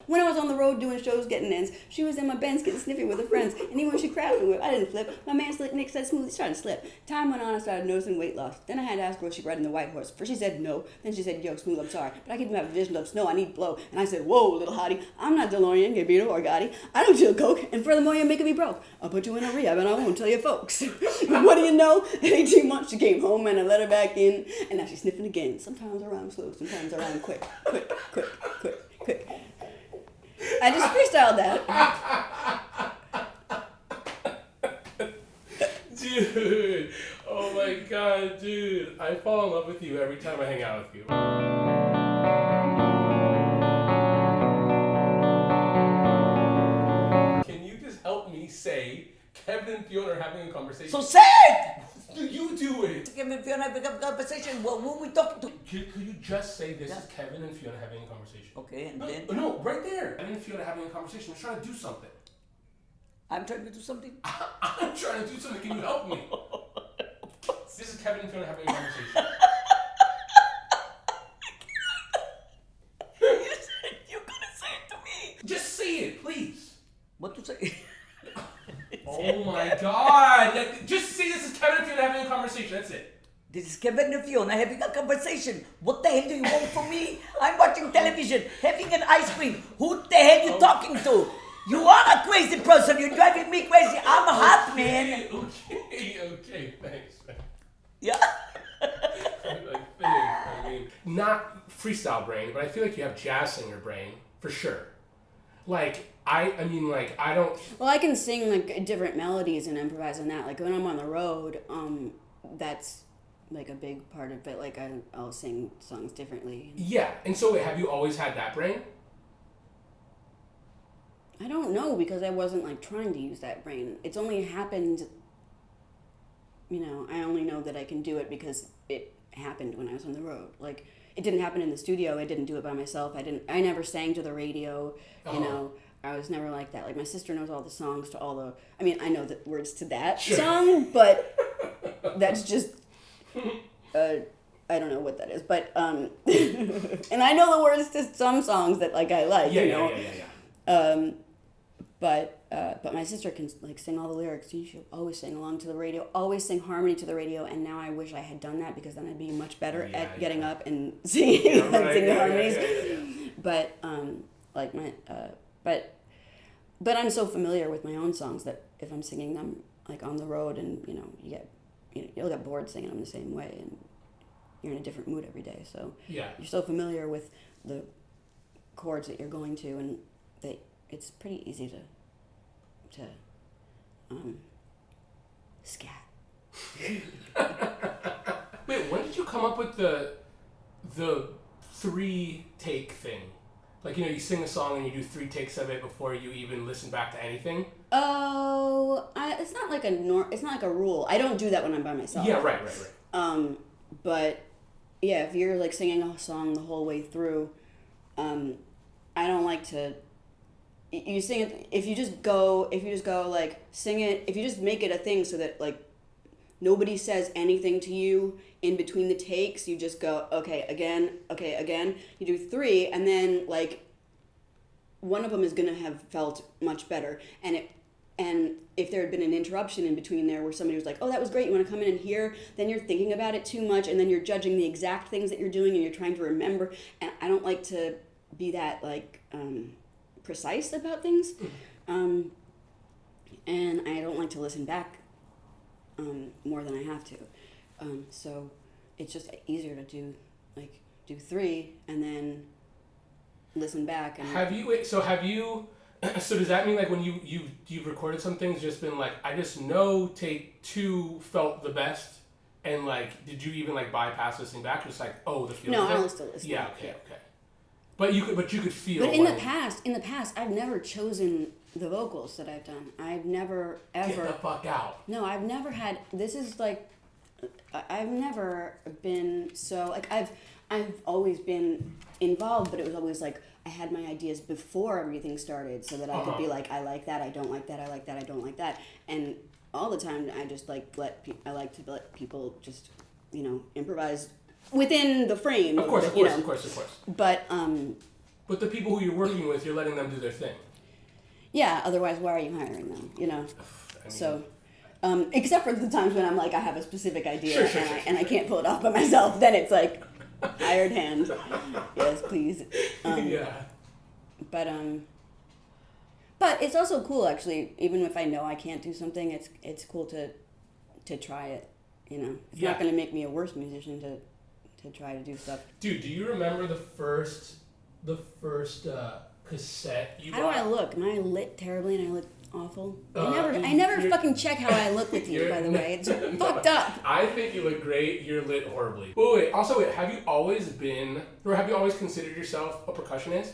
when I was on the road doing shows, getting ends, she was in my Benz getting sniffy with her friends. And even when she crashed me with, I didn't flip. My man Nick said smoothly, started to slip. Time went on, I started noticing weight loss. Then I had to ask her if she riding the white horse. First she said no. Then she said, yo, Smooth, I'm sorry, but I keep having visions of snow. I need blow. And I said, whoa, little hottie, I'm not DeLorean, Gabito, or Gotti. I don't chill coke. And furthermore, you're making me broke. I'll put you in a rehab and I won't tell your folks. What do you know? In 18 months she came home and I let her back in. And now she's sniffing again. Sometimes I rhyme slow, sometimes I rhyme quick. I just freestyled that. Dude, oh my god, dude. I fall in love with you every time I hang out with you. Can you just help me say Kevin and Fiona are having a conversation? So say it! You do it! Kevin and Fiona having a conversation. What were we talking to? Could you just say this is Kevin and Fiona having a conversation? Okay, and then? No, right there. Kevin and Fiona having a conversation. I'm trying to do something. I'm trying to do something? I'm trying to do something. Can you help me? This is Kevin and Fiona having a conversation. You're gonna say it to me. Just say it, please. What to say? Oh my god. Just say this is Kevin and Fiona having a conversation. That's it. This is Kevin and Fiona having a conversation. What the hell do you want from me? I'm watching television, having an ice cream. Who the hell you talking to? You are a crazy person. You're driving me crazy. I'm hot, man. Okay, thanks. Yeah. I mean, not freestyle brain, but I feel like you have jazz singer brain for sure. Like I don't. Well, I can sing like different melodies and improvise on that. Like when I'm on the road, that's like a big part of it. Like I'll sing songs differently. Yeah, and so have you always had that brain? I don't know, because I wasn't like trying to use that brain. It's only happened, I only know that I can do it because it happened when I was on the road. Like it didn't happen in the studio. I didn't do it by myself. I never sang to the radio, I was never like that. Like my sister knows all the songs to all the, I know the words to that song, but that's just, I don't know what that is, but, and I know the words to some songs that like I like, Yeah. But my sister can like sing all the lyrics. She'll always sing along to the radio, always sing harmony to the radio. And now I wish I had done that, because then I'd be much better at getting up and singing, singing harmonies. But but I'm so familiar with my own songs that if I'm singing them like on the road, and you'll get bored singing them the same way, and you're in a different mood every day. So you're so familiar with the chords that you're going to, and that it's pretty easy to scat. Wait, when did you come up with the 3-take thing? Like, you sing a song and you do 3 takes of it before you even listen back to anything? Oh, it's not like a rule. I don't do that when I'm by myself. Yeah, right. But yeah, if you're like singing a song the whole way through, I don't like to. You sing it, if you just go like sing it, if you just make it a thing so that like nobody says anything to you in between the takes, you just go, okay, again, you do 3, and then like one of them is going to have felt much better. And if there had been an interruption in between there where somebody was like, oh, that was great, you want to come in and hear, then you're thinking about it too much, and then you're judging the exact things that you're doing, and you're trying to remember. And I don't like to be that like precise about things, and I don't like to listen back more than I have to, so it's just easier to do 3 and then listen back. And so does that mean like when you've recorded some things, just been like, I just know take 2 felt the best, and like did you even like bypass listening back, just like, oh, the feeling? No, I was still listening. Yeah, okay. But you could feel. But in the past, I've never chosen the vocals that I've done. I've never ever. Get the fuck out. No, I've never had. This is like, I've never been so like I've always been involved, but it was always like I had my ideas before everything started, so that I could be like, I like that, I don't like that, I like that, I don't like that, and all the time I just like I like to let people just improvise within the frame. Of course. But But the people who you're working with, you're letting them do their thing. Yeah, otherwise why are you hiring them, you know? I mean, So, except for the times when I'm like, I have a specific idea Sure, and I can't pull it off by myself, then it's like, hired hand. Yes, please. yeah. But it's also cool, actually, even if I know I can't do something, it's cool to try it, you know? It's not going to make me a worse musician to try to do stuff. Dude, do you remember the first cassette you How bought? do I look? Am I lit terribly and I look awful? I you're- never fucking check how I look with you, by the way. It's fucked up. I think you look great. You're lit horribly. Wait. Also, have you always considered yourself a percussionist?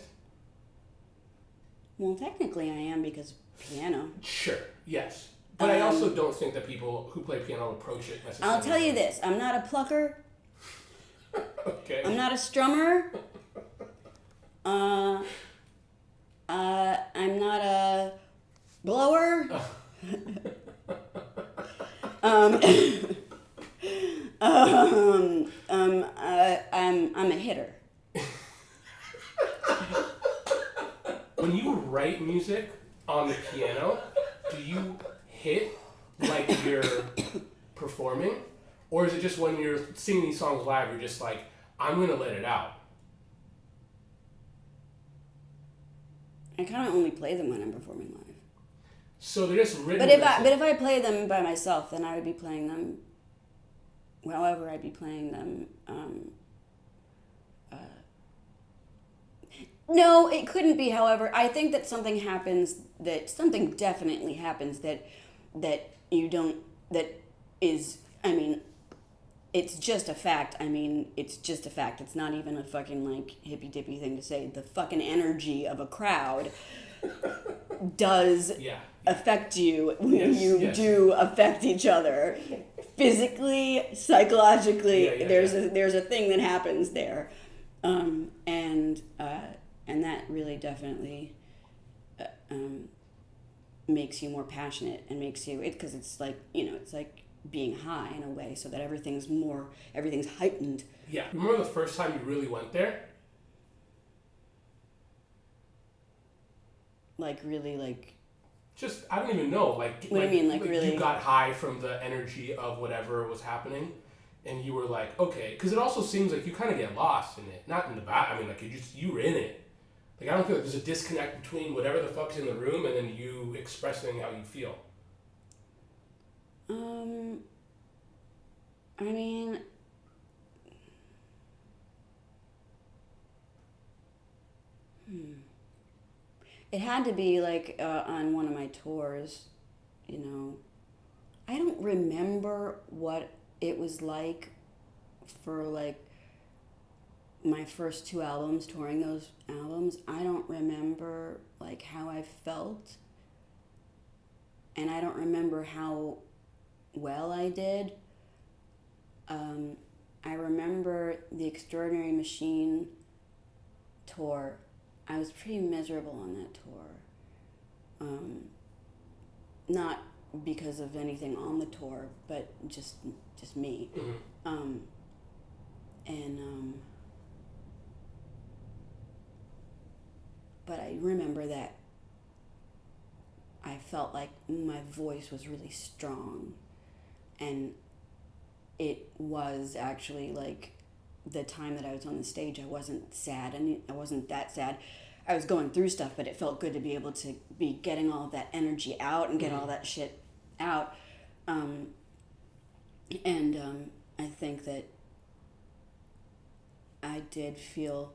Well, technically I am because piano. Sure. Yes. But I also don't think that people who play piano approach it necessarily. I'll tell you this. I'm not a plucker. Okay. I'm not a strummer. I'm not a blower. I'm a hitter. When you write music on the piano, do you hit like you're performing? Or is it just when you're singing these songs live, you're just like, I'm going to let it out? I kind of only play them when I'm performing live. So they're just written. But if I play them by myself, then I would be playing them. However, I'd be playing them. No, it couldn't be. However, I think that something definitely happens that you don't. That is. I mean, it's just a fact. It's just a fact. It's not even a fucking like hippy dippy thing to say. The fucking energy of a crowd does affect you when you do affect each other physically, psychologically. There's a thing that happens there, and that really definitely makes you more passionate and makes you because it's like it's like being high in a way, so that everything's heightened. Yeah. Remember the first time you really went there? Like really like. Just, I don't even know. Like, what do you mean, like really? You got high from the energy of whatever was happening, and you were like, okay. Because it also seems like you kind of get lost in it. Not in the back. Like, you were in it. Like, I don't feel like there's a disconnect between whatever the fuck's in the room and then you expressing how you feel. I mean, it had to be like on one of my tours, I don't remember what it was like for like my first 2 albums, touring those albums. I don't remember like how I felt, and I don't remember how well I did. I remember the Extraordinary Machine tour. I was pretty miserable on that tour. Not because of anything on the tour, but just me. Mm-hmm. But I remember that I felt like my voice was really strong, and it was actually like the time that I was on the stage, I wasn't sad, and I wasn't that sad. I was going through stuff, but it felt good to be able to be getting all of that energy out and get all that shit out. I think that I did feel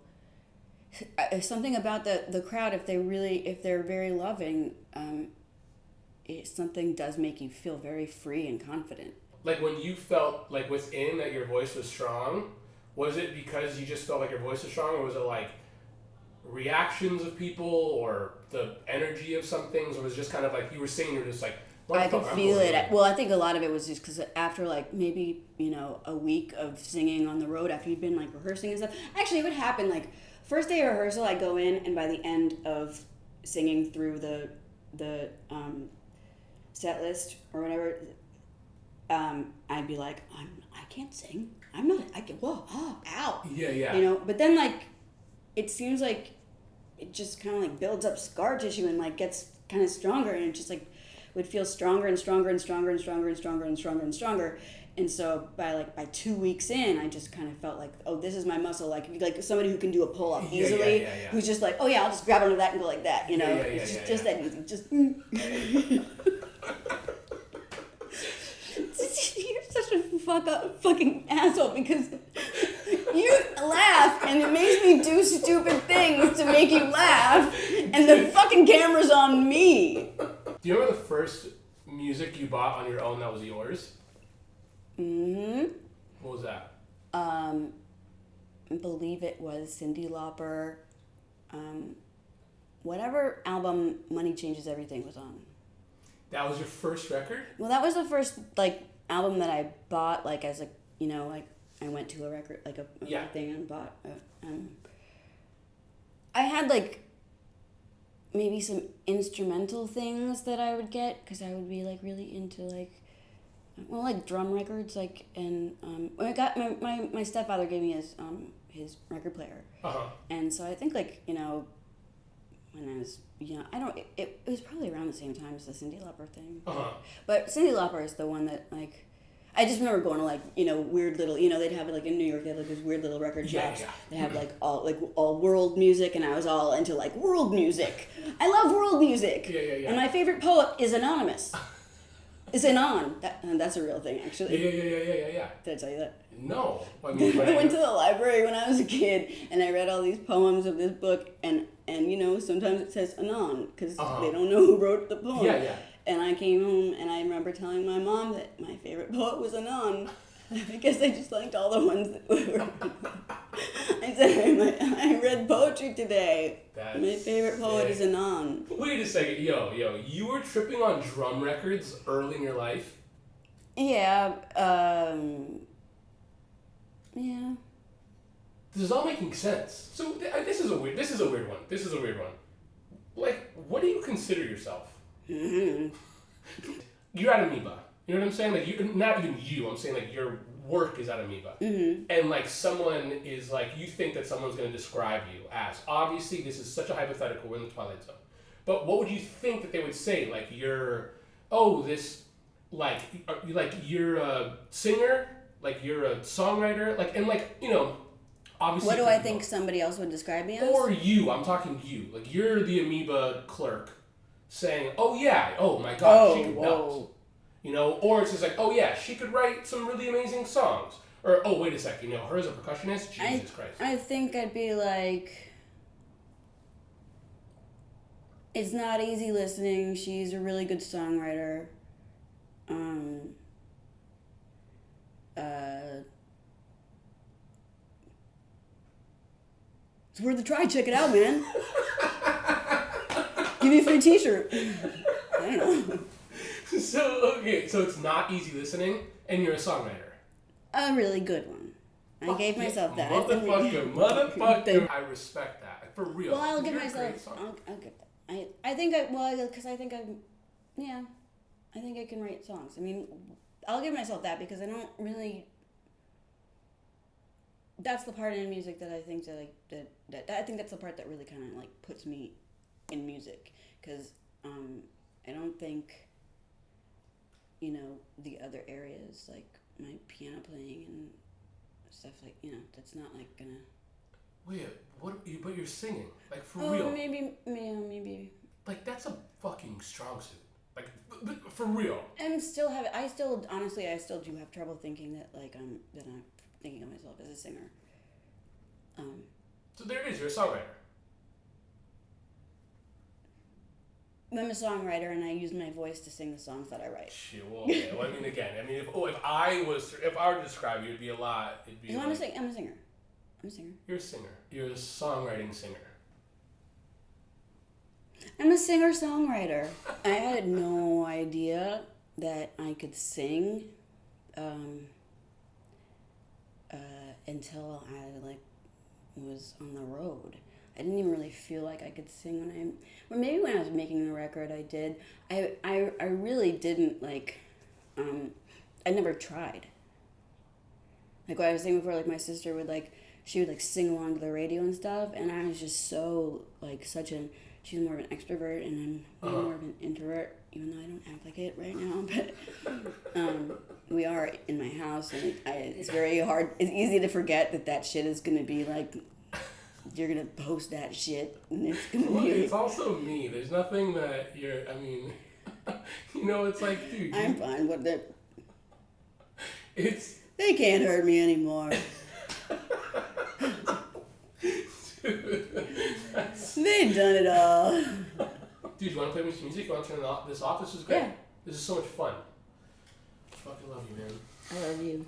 something about the crowd. If they're very loving, something does make you feel very free and confident. Like when you felt like within that your voice was strong, was it because you just felt like your voice was strong, or was it like reactions of people or the energy of some things, or was it just kind of like you were singing, you're just like, I could feel it. Well, I think a lot of it was just because after like maybe a week of singing on the road, after you'd been like rehearsing and stuff. Actually, it would happen like first day of rehearsal, I'd go in, and by the end of singing through the set list or whatever, I'd be like, I can't sing. I'm not. I can. Whoa! Oh, ow! Yeah. But then like, it seems like it just kind of like builds up scar tissue and like gets kind of stronger, and it just like would feel stronger and stronger and stronger and stronger and stronger and stronger and stronger. And so by 2 weeks in, I just kind of felt like, oh, this is my muscle. Like somebody who can do a pull up easily, who's just like, oh yeah, I'll just grab onto that and go like that. You know, it's just that easy. Just. You're such a fucking asshole because you laugh and it makes me do stupid things to make you laugh, and the fucking camera's on me. Do you remember the first music you bought on your own that was yours? Mm-hmm. What was that? I believe it was Cyndi Lauper. Whatever album Money Changes Everything was on. That was your first record? Well, that was the first like album that I bought like as a, you know, like I went to a record like a thing and bought. I had like maybe some instrumental things that I would get because I would be like really into like. Well, like drum records, like, and I got my stepfather gave me his record player, and so I think like, you know, when I was it was probably around the same time as the Cyndi Lauper thing, but Cyndi Lauper is the one that like, I just remember going to like, you know, weird little, you know, they'd have it like in New York, they had like these weird little record shops. They have like all world music, and I was all into like world music. I love world music. And my favorite poet is anonymous. Is Anon. That's a real thing, actually. Yeah. Did I tell you that? No. I mean, I went to the library when I was a kid, and I read all these poems of this book, and you know, sometimes it says Anon, because they don't know who wrote the poem. Yeah. And I came home, and I remember telling my mom that my favorite poet was Anon. I guess I just liked all the ones that were... I said, I read poetry today. My favorite poet is Anon. Wait a second. Yo, you were tripping on drum records early in your life? Yeah, yeah. This is all making sense. So this is a weird one. Like, what do you consider yourself? Mm-hmm. You're at Amoeba. You know what I'm saying? Like, you, not even you. I'm saying like your work is at Amoeba. Mm-hmm. And like someone is like, you think that someone's going to describe you as, obviously this is such a hypothetical, we're in the Twilight Zone. But what would you think that they would say? Like, you're a singer? Like, you're a songwriter? Like, and like, you know, obviously. What do I think somebody else would describe me as? Or you, I'm talking you. Like, you're the Amoeba clerk saying, oh yeah, oh my god, she can melt. You know, or it's just like, oh yeah, she could write some really amazing songs. Or, oh, wait a sec, you know, her as a percussionist, Jesus Christ. I think I'd be like, it's not easy listening, she's a really good songwriter. It's worth a try, check it out, man. Give me a free t-shirt. I don't know. So it's not easy listening, and you're a songwriter. A really good one. I gave myself that. Motherfucker. I respect that. For real. Well, I'll give myself... I'll give that. I think I can write songs. I mean, I'll give myself that because I don't really... That's the part in music that I think that I think that's the part that really kind of like puts me in music, because I don't think, you know, the other areas like my piano playing and stuff, like, you know, that's not like gonna... Wait, but you're singing, like, for real. Maybe. Like, that's a fucking strong suit. Like, for real. I still do have trouble thinking that like I'm thinking of myself as a singer. So there it is, you're a songwriter. I'm a songwriter, and I use my voice to sing the songs that I write. Shit, well, okay. Well, I mean, again, if I were to describe you, it'd be a lot. It'd be. No, I'm a singer. You're a singer. You're a songwriting singer. I'm a singer-songwriter. I had no idea that I could sing until I was on the road. I didn't even really feel like I could sing maybe when I was making the record I did. I really didn't I never tried. Like what I was saying before, like my sister would she would like sing along to the radio and stuff, and I was just so like such an. She's more of an extrovert, and I'm more of an introvert, even though I don't act like it right now. But we are in my house, and it's very hard. It's easy to forget that shit is gonna be like. You're gonna post that shit, and it's gonna Well, be. it's also me. There's nothing that you're. I mean, it's like, dude. I'm fine with it. It's. They can't hurt me anymore. They've done it all. Dude, you want to play me some music? You want to turn this off? This is great. Yeah. This is so much fun. I fucking love you, man. I love you.